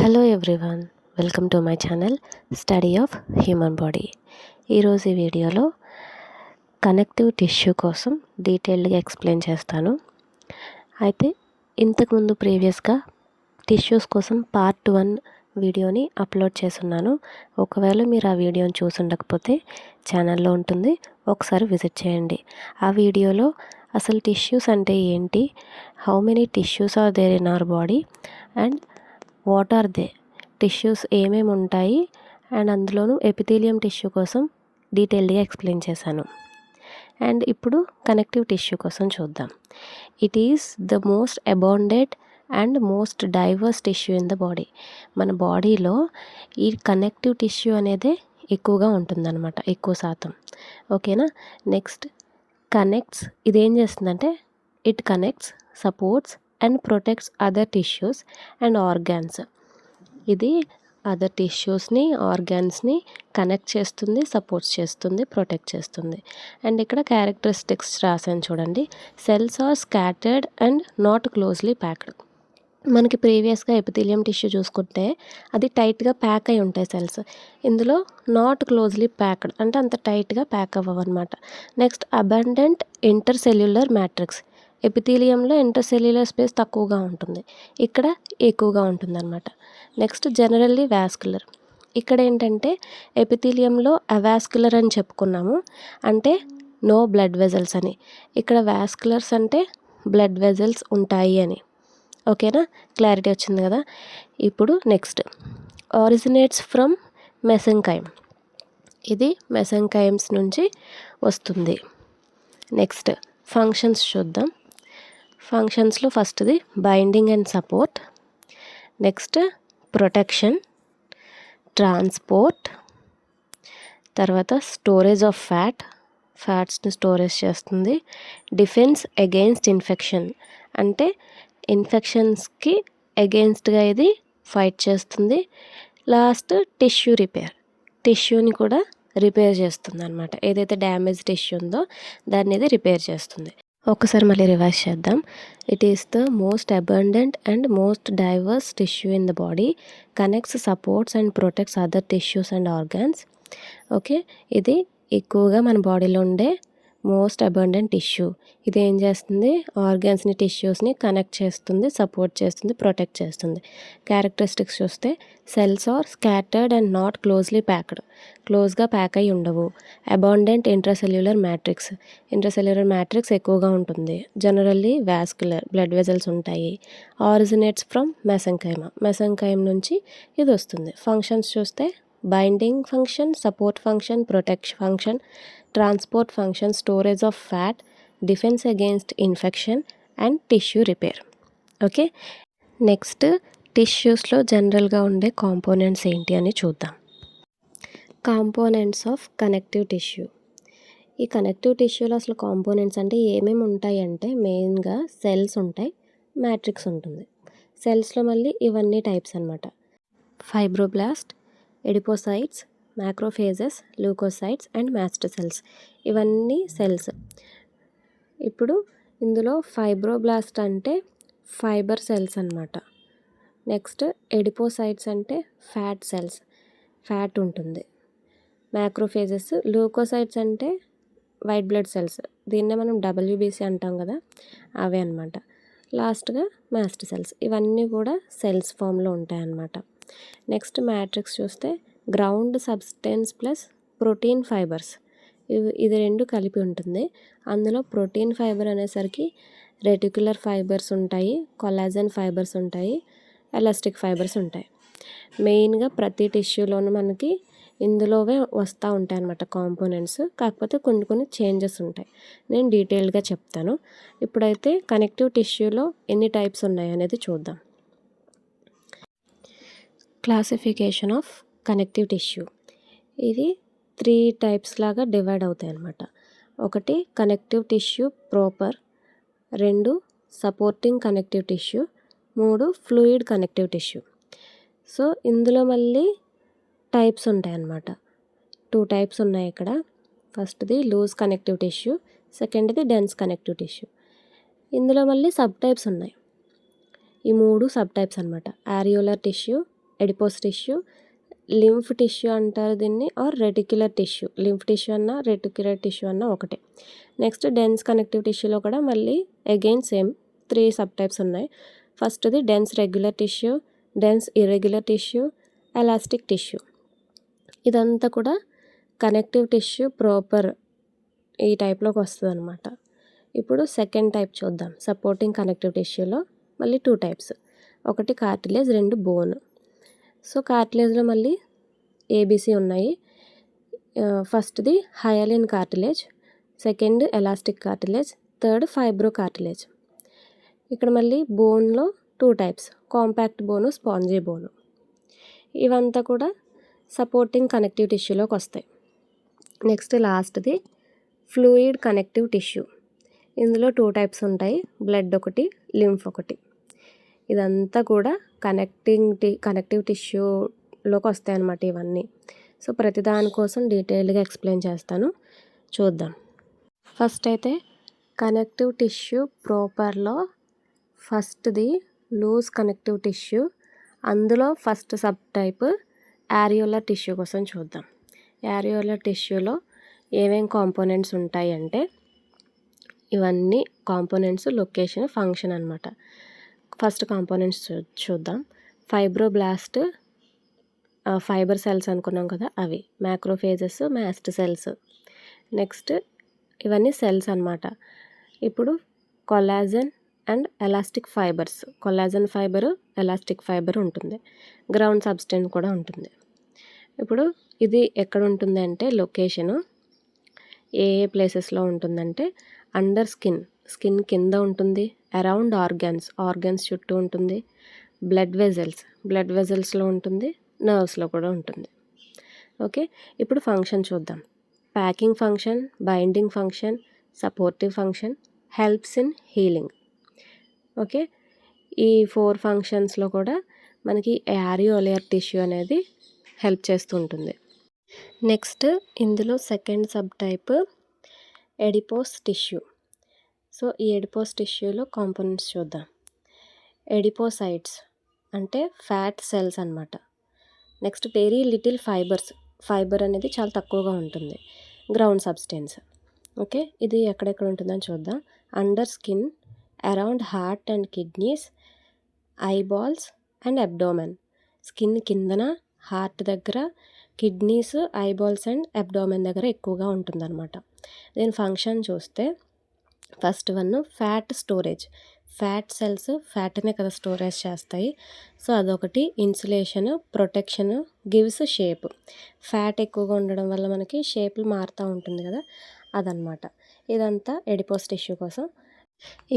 Hello everyone, welcome to my channel study of human body. ఈరోజు ఈ వీడియోలో connective tissue కోసం డీటెయిల్డ్గా ఎక్స్ప్లెయిన్ చేస్తాను. అయితే ఇంతకుముందు ప్రీవియస్గా టిష్యూస్ కోసం పార్ట్ 1 వీడియోని అప్లోడ్ చేస్తున్నాను. ఒకవేళ మీరు ఆ వీడియోని చూసుండకపోతే ఛానల్లో ఉంటుంది, ఒకసారి విజిట్ చేయండి. ఆ వీడియోలో అసలు టిష్యూస్ అంటే ఏంటి, how many tissues are there in our body and what are they, tissues ఏమేమి ఉంటాయి అండ్ అందులోనూ ఎపిథీలియం టిష్యూ కోసం డీటెయిల్డ్గా ఎక్స్ప్లెయిన్ చేశాను. అండ్ ఇప్పుడు కనెక్టివ్ టిష్యూ కోసం చూద్దాం. It is the most abundant and most divorce tissue in the body. మన బాడీలో ఈ కనెక్టివ్ టిష్యూ అనేది ఎక్కువగా ఉంటుందన్నమాట, ఎక్కువ శాతం. ఓకేనా. నెక్స్ట్ కనెక్ట్స్, ఇదేం చేస్తుందంటే it connects, supports and protects other tissues and organs. ఇది అదర్ టిష్యూస్ని, ఆర్గాన్స్ని కనెక్ట్ చేస్తుంది, సపోర్ట్స్ చేస్తుంది, ప్రొటెక్ట్ చేస్తుంది. అండ్ ఇక్కడ క్యారెక్టరిస్టిక్స్ రాసాను చూడండి. Cells are scattered and not closely packed. మనకి ప్రీవియస్గా ఎపిథీలియం టిష్యూ చూసుకుంటే అది టైట్గా ప్యాక్ అయి ఉంటాయి సెల్స్. ఇందులో నాట్ క్లోజ్లీ ప్యాక్డ్ అంటే అంత టైట్గా ప్యాక్ అవ్వవు అనమాట. Next abundant intercellular matrix. ఎపిథీలియంలో ఇంటర్సెల్యులర్ స్పేస్ తక్కువగా ఉంటుంది, ఇక్కడ ఎక్కువగా ఉంటుందన్నమాట. Next generally vascular. ఇక్కడ ఏంటంటే ఎపిథీలియంలో అవాస్కులర్ అని చెప్పుకున్నాము, అంటే నో బ్లడ్ వెజల్స్ అని. ఇక్కడ వాస్కులర్స్ అంటే బ్లడ్ వెజల్స్ ఉంటాయి అని. ఓకేనా, క్లారిటీ వచ్చింది కదా. ఇప్పుడు నెక్స్ట్ ఆరిజినేట్స్ ఫ్రమ్ మెసెంకైమ్. ఇది మెసెంకైమ్స్ నుంచి వస్తుంది. నెక్స్ట్ ఫంక్షన్స్ చూద్దాం. ఫంక్షన్స్లో ఫస్ట్ది binding and support, next protection, transport, తర్వాత స్టోరేజ్ ఆఫ్ ఫ్యాట్స్ని స్టోరేజ్ చేస్తుంది. డిఫెన్స్ అగెయిన్స్ట్ ఇన్ఫెక్షన్, అంటే ఇన్ఫెక్షన్స్కి అగెయిన్స్ట్గా ఇది ఫైట్ చేస్తుంది. లాస్ట్ టిష్యూ రిపేర్, టిష్యూని కూడా రిపేర్ చేస్తుంది అనమాట. ఏదైతే డ్యామేజ్ టిష్యూ ఉందో దాన్ని ఇది రిపేర్ చేస్తుంది. ఒకసారి మళ్ళీ రివైజ్ చేద్దాం. It is the most abundant and most divorce tissue in the body, connects, supports and protects other tissues and organs. Okay, ఇది ఎక్కువగా మన బాడీలో ఉండే మోస్ట్ అబండెంట్ టిష్యూ. ఇది ఏం చేస్తుంది, ఆర్గాన్స్ని, టిష్యూస్ని కనెక్ట్ చేస్తుంది, సపోర్ట్ చేస్తుంది, ప్రొటెక్ట్ చేస్తుంది. క్యారెక్టరిస్టిక్స్ చూస్తే cells are scattered and not closely packed, క్లోజ్గా ప్యాక్ అయి ఉండవు. Abundant intracellular matrix, intracellular matrix ఎక్కువగా ఉంటుంది. జనరల్లీ వాస్కులర్, బ్లడ్ వెజల్స్ ఉంటాయి. ఆరిజినేట్స్ ఫ్రమ్ మెసెంకైమ్, మెసెంకైమ్ నుంచి ఇది వస్తుంది. ఫంక్షన్స్ చూస్తే binding function, support function, protection function, transport function, storage of fat, defence against infection and tissue repair. Okay, next టిష్యూస్లో జనరల్గా ఉండే కాంపోనెంట్స్ ఏంటి అని చూద్దాం. Components of connective tissue. ఈ కనెక్టివ్ టిష్యూలో అసలు కాంపోనెంట్స్ అంటే ఏమేమి ఉంటాయి అంటే మెయిన్గా సెల్స్ ఉంటాయి, మ్యాట్రిక్స్ ఉంటుంది. సెల్స్లో మళ్ళీ ఇవన్నీ టైప్స్ అనమాట. Fibroblast, adipocytes, macrophages, leukocytes and mast cells, ఇవన్నీ సెల్స్. ఇప్పుడు ఇందులో ఫైబ్రోబ్లాస్ట్ అంటే ఫైబర్ సెల్స్ అన్నమాట. నెక్స్ట్ ఎడిపోసైట్స్ అంటే ఫ్యాట్ సెల్స్, ఫ్యాట్ ఉంటుంది. మ్యాక్రోఫేజెస్, ల్యూకోసైట్స్ అంటే వైట్ బ్లడ్ సెల్స్, దీన్నే మనం WBC అంటాం కదా, అవే అనమాట. లాస్ట్గా మాస్ట్ సెల్స్, ఇవన్నీ కూడా సెల్స్ ఫామ్లో ఉంటాయి అన్నమాట. నెక్స్ట్ మ్యాట్రిక్స్ చూస్తే ground substance plus protein fibres, ఇది రెండు కలిపి ఉంటుంది. అందులో ప్రోటీన్ ఫైబర్ అనేసరికి రెటిక్యులర్ ఫైబర్స్ ఉంటాయి, కొలాజన్ ఫైబర్స్ ఉంటాయి, ఎలాస్టిక్ ఫైబర్స్ ఉంటాయి. మెయిన్గా ప్రతి టిష్యూలోనూ మనకి ఇందులోవే వస్తూ ఉంటాయి అన్నమాట కాంపోనెంట్స్. కాకపోతే కొన్ని కొన్ని చేంజెస్ ఉంటాయి, నేను డీటెయిల్డ్గా చెప్తాను. ఇప్పుడైతే కనెక్టివ్ టిష్యూలో ఎన్ని టైప్స్ ఉన్నాయి అనేది చూద్దాం. Classification of connective tissue. ఇది 3 టైప్స్ లాగా డివైడ్ అవుతాయి అన్నమాట. ఒకటి connective tissue proper, 2 supporting connective tissue, 3 fluid connective tissue. So ఇందులో మళ్ళీ టైప్స్ ఉంటాయి అన్నమాట. 2 టైప్స్ ఉన్నాయి ఇక్కడ. ఫస్ట్ది లూజ్ కనెక్టివ్ టిష్యూ, సెకండ్ది డెన్స్ కనెక్టివ్ టిష్యూ. ఇందులో మళ్ళీ సబ్ టైప్స్ ఉన్నాయి. ఈ 3 సబ్ టైప్స్ అన్నమాట. Areolar tissue, adipose tissue, lymph tissue అంటారు దీన్ని, or reticular tissue. Lymph tissue అన్న రెటిక్యులర్ టిష్యూ అన్న ఒకటే. నెక్స్ట్ డెన్స్ కనెక్టివ్ టిష్యూలో కూడా మళ్ళీ అగైన్ సేమ్ 3 సబ్ టైప్స్ ఉన్నాయి. ఫస్ట్ది dense regular tissue, dense irregular tissue, elastic tissue. ఇదంతా కూడా కనెక్టివ్ టిష్యూ ప్రాపర్ ఈ టైప్లోకి వస్తుంది అనమాట. ఇప్పుడు సెకండ్ టైప్ చూద్దాం. సపోర్టింగ్ కనెక్టివ్ టిష్యూలో మళ్ళీ 2 టైప్స్. ఒకటి కార్టిలేజ్, 2 బోన్. సో కార్టిలేజ్లో మళ్ళీ ఏబిసి ఉన్నాయి. ఫస్ట్ది hyaline cartilage, second elastic cartilage, third fibro cartilage. ఇక్కడ మళ్ళీ బోన్లో 2 టైప్స్, కాంపాక్ట్ బోను, స్పాంజీ బోను. ఇవంతా కూడా సపోర్టింగ్ కనెక్టివ్ టిష్యూలోకి వస్తాయి. నెక్స్ట్ లాస్ట్ది ఫ్లూయిడ్ కనెక్టివ్ టిష్యూ. ఇందులో 2 టైప్స్ ఉంటాయి, బ్లడ్ ఒకటి, లింఫ్ ఒకటి. ఇదంతా కూడా కనెక్టివ్ టిష్యూలోకి వస్తాయి అన్నమాట ఇవన్నీ. సో ప్రతి దానికోసం డీటెయిల్గా ఎక్స్ప్లెయిన్ చేస్తాను, చూద్దాం. ఫస్ట్ అయితే కనెక్టివ్ టిష్యూ ప్రాపర్లో ఫస్ట్ది లూజ్ కనెక్టివ్ టిష్యూ. అందులో ఫస్ట్ సబ్ టైప్ యారియోలర్ టిష్యూ కోసం చూద్దాం. యారియోలర్ టిష్యూలో ఏమేం కాంపోనెంట్స్ ఉంటాయి అంటే ఇవన్నీ కాంపోనెంట్స్ లొకేషన్ ఫంక్షన్ అనమాట. ఫస్ట్ కాంపోనెంట్స్ చూద్దాం. ఫైబ్రోబ్లాస్ట్, ఫైబర్ సెల్స్ అనుకున్నాం కదా అవి, మ్యాక్రోఫేజెస్, మాస్ట్ సెల్స్. నెక్స్ట్ ఇవన్నీ సెల్స్ అనమాట. ఇప్పుడు collagen and elastic fibres, collagen fibre, elastic fibre ఉంటుంది. గ్రౌండ్ సబ్స్టెన్స్ కూడా ఉంటుంది. ఇప్పుడు ఇది ఎక్కడ ఉంటుంది అంటే లొకేషను ఏ ప్లేసెస్లో ఉంటుందంటే అండర్ స్కిన్ కింద ఉంటుంది, అరౌండ్ ఆర్గన్స్ చుట్టూ ఉంటుంది, బ్లడ్ వెజల్స్లో ఉంటుంది, నర్వ్స్లో కూడా ఉంటుంది. ఓకే, ఇప్పుడు ఫంక్షన్ చూద్దాం. Packing function, binding function, supportive function, helps in healing. Okay, ఈ 4 ఫంక్షన్స్లో కూడా మనకి యారియోలర్ టిష్యూ అనేది హెల్ప్ చేస్తూ ఉంటుంది. నెక్స్ట్ ఇందులో second sub type adipose tissue. So ఈ ఎడిపోస్ టిష్యూలో కాంపోనెంట్స్ చూద్దాం. ఎడిపోసైట్స్ అంటే ఫ్యాట్ సెల్స్ అనమాట. నెక్స్ట్ వెరీ లిటిల్ ఫైబర్ అనేది చాలా తక్కువగా ఉంటుంది, గ్రౌండ్ సబ్స్టెన్స్. ఓకే, ఇది ఎక్కడెక్కడ ఉంటుందని చూద్దాం. Under skin, around heart and kidneys, eyeballs and abdomen. Skin కిందన, హార్ట్ దగ్గర, కిడ్నీస్, ఐబాల్స్ అండ్ అబ్డోమెన్ దగ్గర ఎక్కువగా ఉంటుందన్నమాట. దీని ఫంక్షన్ చూస్తే first one fat storage. Fat cells ఫ్యాట్నే కదా స్టోరేజ్ చేస్తాయి. సో అదొకటి. Insulation, protection, gives shape. Fat ఎక్కువగా ఉండడం వల్ల మనకి షేప్లు మారుతూ ఉంటుంది కదా, అదనమాట. ఇదంతా ఎడిపోస్ టిష్యూ కోసం.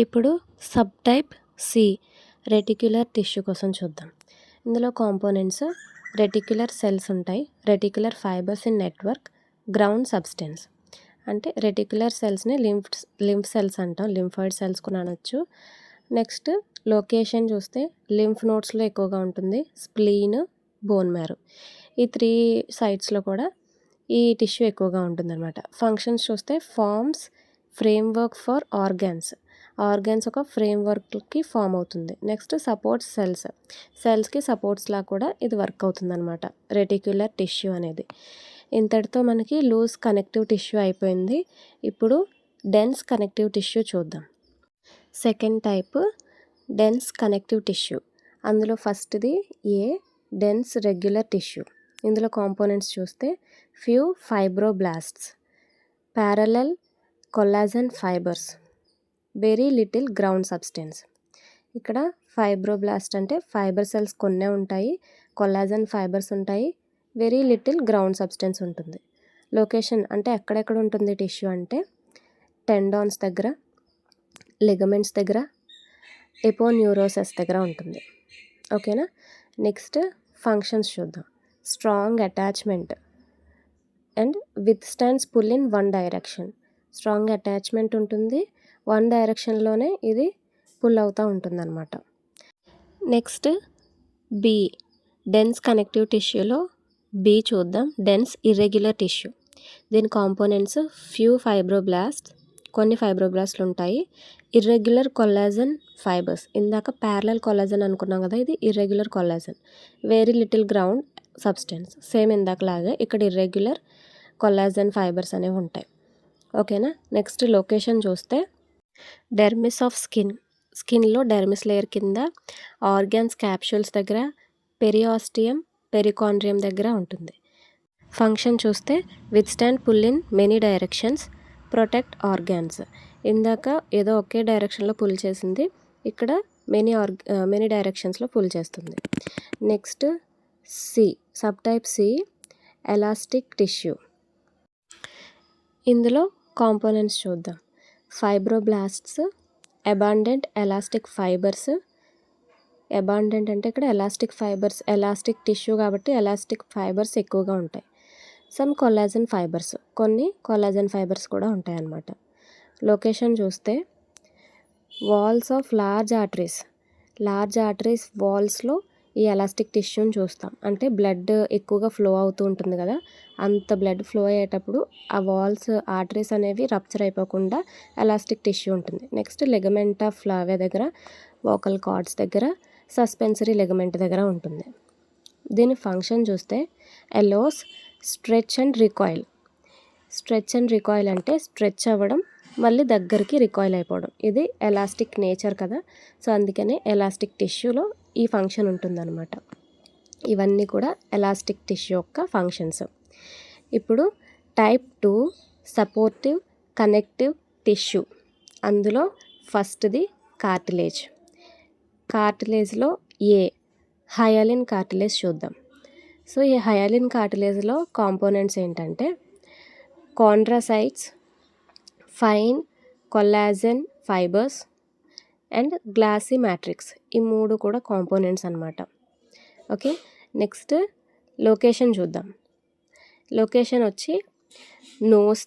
ఇప్పుడు subtype C reticular tissue కోసం చూద్దాం. ఇందులో కాంపోనెంట్స్ రెటిక్యులర్ సెల్స్ ఉంటాయి, reticular fibres in network, ground substance. అంటే రెటిక్యులర్ సెల్స్ని లింఫ్ సెల్స్ అంటాం, లింఫాయిడ్ సెల్స్ కూడా అనొచ్చు. నెక్స్ట్ లొకేషన్ చూస్తే లింఫ్ నోడ్స్లో ఎక్కువగా ఉంటుంది, స్ప్లీన్, బోన్ మ్యారో. ఈ 3 సైట్స్లో కూడా ఈ టిష్యూ ఎక్కువగా ఉంటుందన్నమాట. ఫంక్షన్స్ చూస్తే ఫార్మ్స్ ఫ్రేమ్వర్క్ ఫర్ ఆర్గాన్స్ ఒక ఫ్రేమ్వర్క్కి ఫామ్ అవుతుంది. నెక్స్ట్ సపోర్ట్స్ సెల్స్కి సపోర్ట్స్లా కూడా ఇది వర్క్ అవుతుందన్నమాట రెటిక్యులర్ టిష్యూ అనేది. ఇంతటితో మనకి లూజ్ కనెక్టివ్ టిష్యూ అయిపోయింది. ఇప్పుడు డెన్స్ కనెక్టివ్ టిష్యూ చూద్దాం. Second type dense connective tissue. అందులో ఫస్ట్ది డెన్స్ రెగ్యులర్ టిష్యూ. ఇందులో కాంపోనెంట్స్ చూస్తే few fibroblasts, parallel collagen fibres, very little ground substance. ఇక్కడ ఫైబ్రోబ్లాస్ట్ అంటే ఫైబర్ సెల్స్ కొన్నే ఉంటాయి, కొలాజన్ ఫైబర్స్ ఉంటాయి, వెరీ లిటిల్ గ్రౌండ్ సబ్స్టెన్స్ ఉంటుంది. లొకేషన్ అంటే ఎక్కడెక్కడ ఉంటుంది టిష్యూ అంటే టెండాన్స్ దగ్గర, లిగమెంట్స్ దగ్గర, ఎపోన్యూరోసెస్ దగ్గర ఉంటుంది. ఓకేనా. నెక్స్ట్ ఫంక్షన్స్ చూద్దాం. Strong attachment and withstands pull in one direction. Strong attachment ఉంటుంది, వన్ డైరెక్షన్లోనే ఇది పుల్ అవుతూ ఉంటుందన్నమాట. నెక్స్ట్ బి డెన్స్ కనెక్టివ్ టిష్యూలో బి చూద్దాం. Dense irregular tissue. దీని కాంపోనెంట్స్ ఫ్యూ ఫైబ్రోబ్లాస్ట్, కొన్ని ఫైబ్రోబ్లాస్ట్లు ఉంటాయి. ఇర్రెగ్యులర్ కొల్లాజన్ ఫైబర్స్, ఇందాక ప్యారలల్ కొల్లాజన్ అనుకున్నాం కదా, ఇది irregular collagen. Very little ground substance, same ఇందాకలాగే ఇక్కడ ఇర్రెగ్యులర్ కొల్లాజన్ ఫైబర్స్ అనేవి ఉంటాయి. ఓకేనా. నెక్స్ట్ లొకేషన్ చూస్తే డెర్మిస్ ఆఫ్ స్కిన్లో డెర్మిస్ లేయర్ కింద ఆర్గాన్స్ క్యాప్సూల్స్ దగ్గర, పెరియాస్టియం పెరికాండ్రియం దగ్గర ఉంటుంది. ఫంక్షన్ చూస్తే withstand pull in many directions, protect organs. ఇందాక ఏదో ఒకే డైరెక్షన్లో పుల్ చేసింది, ఇక్కడ మెనీ డైరెక్షన్స్లో పుల్ చేస్తుంది. Next subtype C, elastic tissue. ఇందులో కాంపోనెంట్స్ చూద్దాం. Fibroblasts, abundant elastic fibres. Abundant అంటే ఇక్కడ ఎలాస్టిక్ ఫైబర్స్, ఎలాస్టిక్ టిష్యూ కాబట్టి ఎలాస్టిక్ ఫైబర్స్ ఎక్కువగా ఉంటాయి. సమ్ కొల్లాజన్ ఫైబర్స్, కొన్ని కొల్లాజన్ ఫైబర్స్ కూడా ఉంటాయి అన్నమాట. లొకేషన్ చూస్తే వాల్స్ ఆఫ్ లార్జ్ ఆర్టరీస్ వాల్స్లో ఈ ఎలాస్టిక్ టిష్యూని చూస్తాం. అంటే బ్లడ్ ఎక్కువగా ఫ్లో అవుతూ ఉంటుంది కదా, అంత బ్లడ్ ఫ్లో అయ్యేటప్పుడు ఆ వాల్స్ ఆర్టరీస్ అనేవి రప్చర్ అయిపోకుండా ఎలాస్టిక్ టిష్యూ ఉంటుంది. నెక్స్ట్ లిగమెంట్ ఆఫ్ లావే దగ్గర, వోకల్ కార్డ్స్ దగ్గర, సస్పెన్సరీ లిగమెంట్ దగ్గర ఉంటుంది. దీని ఫంక్షన్ చూస్తే ఎలోస్ స్ట్రెచ్ అండ్ రికాయిల్ అంటే స్ట్రెచ్ అవ్వడం, మళ్ళీ దగ్గరికి రికాయిల్ అయిపోవడం. ఇది ఎలాస్టిక్ నేచర్ కదా, సో అందుకనే ఎలాస్టిక్ టిష్యూలో ఈ ఫంక్షన్ ఉంటుందన్నమాట. ఇవన్నీ కూడా ఎలాస్టిక్ టిష్యూ యొక్క ఫంక్షన్స్. ఇప్పుడు టైప్ 2 సపోర్టివ్ కనెక్టివ్ టిష్యూ. అందులో ఫస్ట్ది కార్టిలేజ్లో హయాలిన్ కార్టిలేజ్ చూద్దాం. సో ఈ హయాలిన్ కార్టిలేజ్లో కాంపోనెంట్స్ ఏంటంటే chondrocytes, fine collagen fibres and glassy matrix. ఈ 3 కూడా కాంపోనెంట్స్ అన్నమాట. ఓకే. నెక్స్ట్ లొకేషన్ చూద్దాం. లొకేషన్ వచ్చి నోస్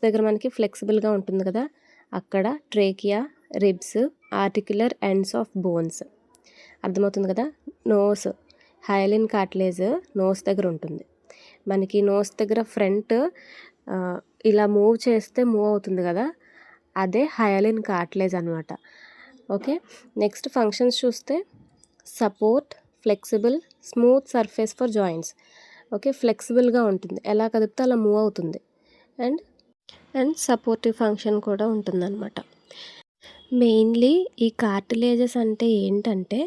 దగ్గర మనకి ఫ్లెక్సిబుల్గా ఉంటుంది కదా, అక్కడ trachea, ribs, articular ends of bones. అర్థమవుతుంది కదా. హయాలిన్ కార్టిలేజ్ నోస్ దగ్గర ఉంటుంది. మనకి నోస్ దగ్గర ఫ్రంట్ ఇలా మూవ్ చేస్తే మూవ్ అవుతుంది కదా, అదే హయాలిన్ కార్టిలేజ్ అనమాట. ఓకే. నెక్స్ట్ ఫంక్షన్స్ చూస్తే support, flexible, smooth surface for joints. Okay, ఫ్లెక్సిబుల్గా ఉంటుంది, ఎలా కదిపితే అలా మూవ్ అవుతుంది. అండ్ సపోర్టివ్ ఫంక్షన్ కూడా ఉంటుందన్నమాట. మెయిన్లీ ఈ కార్టిలేజెస్ అంటే ఏంటంటే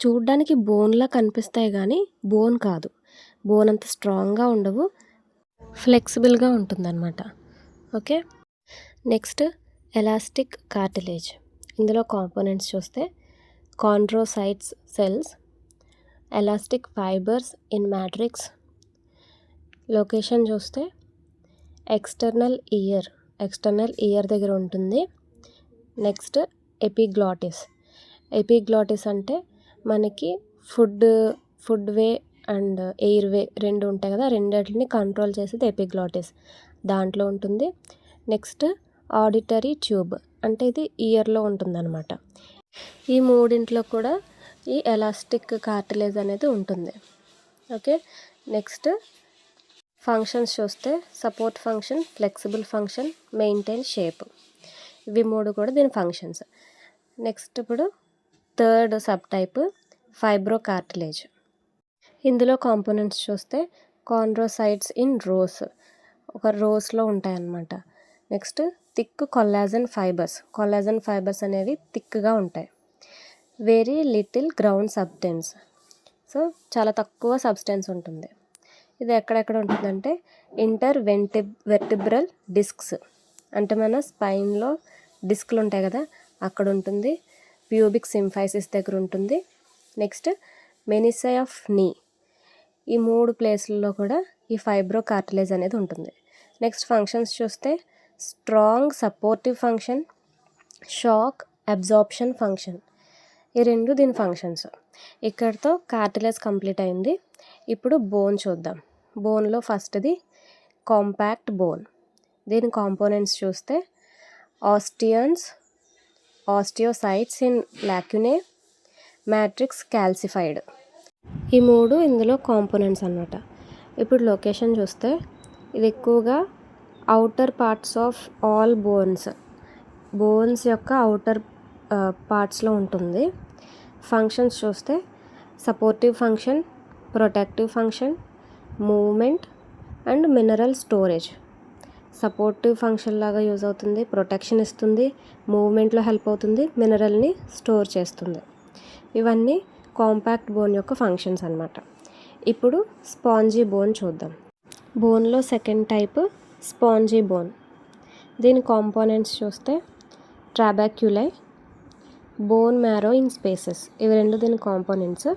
చూడ్డానికి బోన్లా కనిపిస్తాయి కానీ బోన్ కాదు, బోన్ అంత స్ట్రాంగ్గా ఉండవు, ఫ్లెక్సిబుల్గా ఉంటుందన్నమాట. ఓకే. Next elastic cartilage. ఇందులో కాంపోనెంట్స్ చూస్తే chondrocytes cells, elastic fibres in matrix. Location చూస్తే ఎక్స్టర్నల్ ఇయర్ దగ్గర ఉంటుంది. నెక్స్ట్ ఎపిగ్లాటిస్ అంటే మనకి food way and air way రెండు ఉంటాయి కదా, రెండింటిని కంట్రోల్ చేసేది ఎపిగ్లాటిస్, దాంట్లో ఉంటుంది. నెక్స్ట్ ఆడిటరీ ట్యూబ్ అంటే ఇది ఇయర్లో ఉంటుందన్నమాట. ఈ మూడింట్లో కూడా ఈ ఎలాస్టిక్ కార్టిలేజ్ అనేది ఉంటుంది. ఓకే. నెక్స్ట్ ఫంక్షన్స్ చూస్తే support function, flexible function, maintain shape. ఇవి 3 కూడా దీని ఫంక్షన్స్. నెక్స్ట్ ఇప్పుడు థర్డ్ సబ్ టైప్ ఫైబ్రోకార్టిలేజ్. ఇందులో కాంపోనెంట్స్ చూస్తే కాండ్రోసైట్స్ ఇన్ ఒక రోస్లో ఉంటాయన్నమాట. నెక్స్ట్ థిక్ కొల్లాజన్ ఫైబర్స్ అనేవి థిక్గా ఉంటాయి. Very little ground substance, so చాలా తక్కువ సబ్స్టెన్స్ ఉంటుంది. ఇది ఎక్కడెక్కడ ఉంటుందంటే వెర్టిబ్రల్ డిస్క్స్, అంటే మన స్పైన్లో డిస్క్లు ఉంటాయి కదా అక్కడ ఉంటుంది. ప్యూబిక్ సింఫైసిస్ దగ్గర ఉంటుంది. నెక్స్ట్ మెనిసై ఆఫ్ నీ, ఈ 3 ప్లేస్లలో కూడా ఈ ఫైబ్రోకార్టిలేజ్ అనేది ఉంటుంది. నెక్స్ట్ ఫంక్షన్స్ చూస్తే strong supportive function, shock absorption function. ఈ 2 దీని ఫంక్షన్స్. ఇక్కడితో కార్టిలేజ్ కంప్లీట్ అయింది. ఇప్పుడు బోన్ చూద్దాం. బోన్లో ఫస్ట్ది కాంపాక్ట్ బోన్. దీని కాంపోనెంట్స్ చూస్తే ఆస్టియోసైట్స్ ఇన్ లాక్యునే, మ్యాట్రిక్స్ క్యాల్సిఫైడ్. ఈ 3 ఇందులో కాంపోనెంట్స్ అన్నమాట. ఇప్పుడు లొకేషన్ చూస్తే ఇది ఎక్కువగా outer parts of all bones యొక్క అవుటర్ పార్ట్స్లో ఉంటుంది. ఫంక్షన్స్ చూస్తే supportive function, protective function, movement and mineral storage. Supportive function లాగా యూజ్ అవుతుంది, ప్రొటెక్షన్ ఇస్తుంది, మూవ్మెంట్లో హెల్ప్ అవుతుంది, మినరల్ని స్టోర్ చేస్తుంది. ఇవన్నీ కాంపాక్ట్ బోన్ యొక్క ఫంక్షన్స్ అన్నమాట. ఇప్పుడు స్పాంజీ బోన్ చూద్దాం. బోన్లో సెకండ్ టైప్ స్పాంజీ బోన్. దీని కాంపోనెంట్స్ చూస్తే ట్రాబెక్యులై, బోన్ మ్యారో ఇన్ స్పేసెస్, ఇవి రెండు దీని కాంపోనెంట్స్.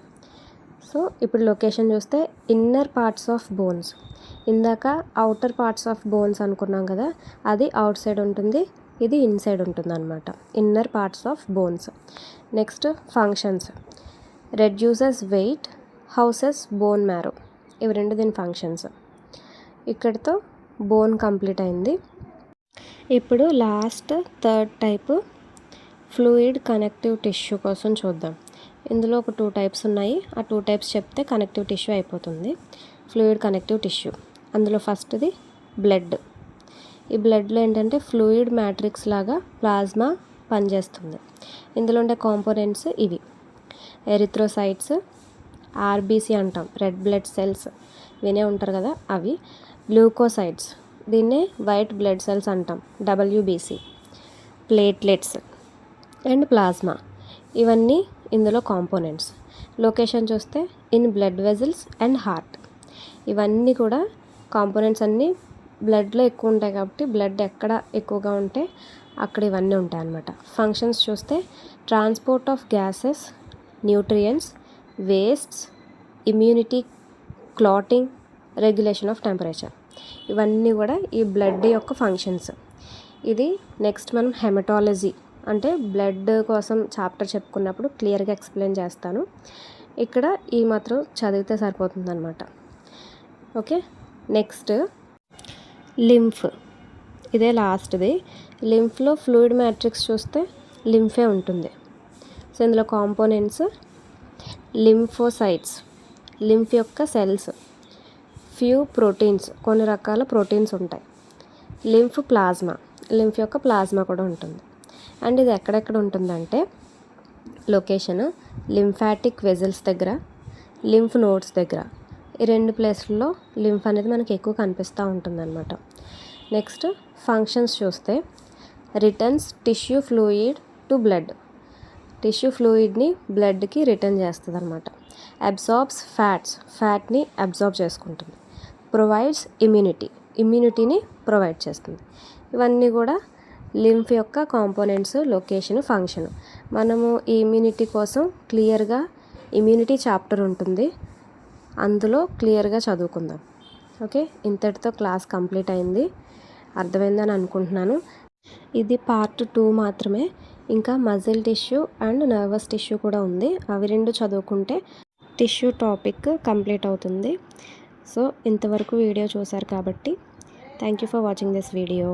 సో ఇప్పుడు లొకేషన్ చూస్తే ఇన్నర్ పార్ట్స్ ఆఫ్ బోన్స్. ఇందాక అవుటర్ పార్ట్స్ ఆఫ్ బోన్స్ అనుకున్నాం కదా, అది అవుట్ సైడ్ ఉంటుంది, ఇది ఇన్సైడ్ ఉంటుంది అనమాట. Inner parts of bones. Next functions, reduces weight, houses bone marrow, ఇవి రెండు దీని ఫంక్షన్స్. ఇక్కడితో బోన్ కంప్లీట్ అయింది. ఇప్పుడు last third type fluid connective tissue కోసం చూద్దాం. ఇందులో ఒక 2 టైప్స్ ఉన్నాయి. ఆ 2 టైప్స్ చెప్తే కనెక్టివ్ టిష్యూ అయిపోతుంది. ఫ్లూయిడ్ కనెక్టివ్ టిష్యూ, అందులో ఫస్ట్ది బ్లడ్. ఈ బ్లడ్లో ఏంటంటే ఫ్లూయిడ్ మ్యాట్రిక్స్ లాగా ప్లాజ్మా పనిచేస్తుంది. ఇందులో ఉండే కాంపోనెంట్స్ ఇవి: ఎరిథ్రోసైట్స్, ఆర్బీసీ అంటాం, రెడ్ బ్లడ్ సెల్స్, వినే ఉంటారు కదా అవి. ల్యూకోసైట్స్, దీన్నే వైట్ బ్లడ్ సెల్స్ అంటాం, డబ్ల్యూబీసీ. ప్లేట్లెట్స్ అండ్ ప్లాజ్మా, ఇవన్నీ ఇందులో కాంపోనెంట్స్. లొకేషన్ చూస్తే in blood vessels and heart. ఇవన్నీ కూడా కాంపోనెంట్స్ అన్నీ బ్లడ్లో ఎక్కువ ఉంటాయి కాబట్టి బ్లడ్ ఎక్కడ ఎక్కువగా ఉంటే అక్కడ ఇవన్నీ ఉంటాయి అన్నమాట. ఫంక్షన్స్ చూస్తే transport of gases, nutrients, wastes, immunity, clotting, regulation of temperature, ఇవన్నీ కూడా ఈ బ్లడ్ యొక్క ఫంక్షన్స్. ఇది నెక్స్ట్ మనం హెమటాలజీ అంటే బ్లడ్ కోసం చాప్టర్ చెప్పుకున్నప్పుడు క్లియర్గా ఎక్స్ప్లెయిన్ చేస్తాను. ఇక్కడ ఈ మాత్రం చదివితే సరిపోతుంది అనమాట. Okay, next lymph. ఇదే లాస్ట్ది. లింఫ్లో ఫ్లూయిడ్ మ్యాట్రిక్స్ చూస్తే లింఫే ఉంటుంది. సో ఇందులో కాంపోనెంట్స్ లింఫోసైట్స్, లింఫ్ యొక్క సెల్స్, ఫ్యూ ప్రోటీన్స్, కొన్ని రకాల ప్రోటీన్స్ ఉంటాయి. లింఫ్ ప్లాజ్మా, లింఫ్ యొక్క ప్లాజ్మా కూడా ఉంటుంది. అండ్ ఇది ఎక్కడెక్కడ ఉంటుందంటే లొకేషన్ లింఫాటిక్ వెజల్స్ దగ్గర, లింఫ్ నోడ్స్ దగ్గర, ఈ 2 ప్లేస్లలో లింఫ్ అనేది మనకి ఎక్కువ కనిపిస్తూ ఉంటుందన్నమాట. నెక్స్ట్ ఫంక్షన్స్ చూస్తే returns tissue fluid to blood, tissue ఫ్లూయిడ్ని బ్లడ్కి రిటర్న్ చేస్తుంది అనమాట. అబ్జార్బ్స్ ఫ్యాట్ని అబ్జార్బ్ చేసుకుంటుంది. ప్రొవైడ్స్ ఇమ్యూనిటీని ప్రొవైడ్ చేస్తుంది. ఇవన్నీ కూడా లింఫ్ యొక్క కాంపోనెంట్స్, లొకేషన్, ఫంక్షన్. మనము ఈ ఇమ్యూనిటీ కోసం క్లియర్గా ఇమ్యూనిటీ చాప్టర్ ఉంటుంది, అందులో క్లియర్గా చదువుకుందాం. ఓకే, ఇంతటితో క్లాస్ కంప్లీట్ అయింది. అర్థమైందని అనుకుంటున్నాను. ఇది పార్ట్ 2 మాత్రమే. ఇంకా muscle tissue and nervous tissue కూడా ఉంది. అవి 2 చదువుకుంటే టిష్యూ టాపిక్ కంప్లీట్ అవుతుంది. సో ఇంతవరకు వీడియో చూసారు కాబట్టి thank you for watching this video.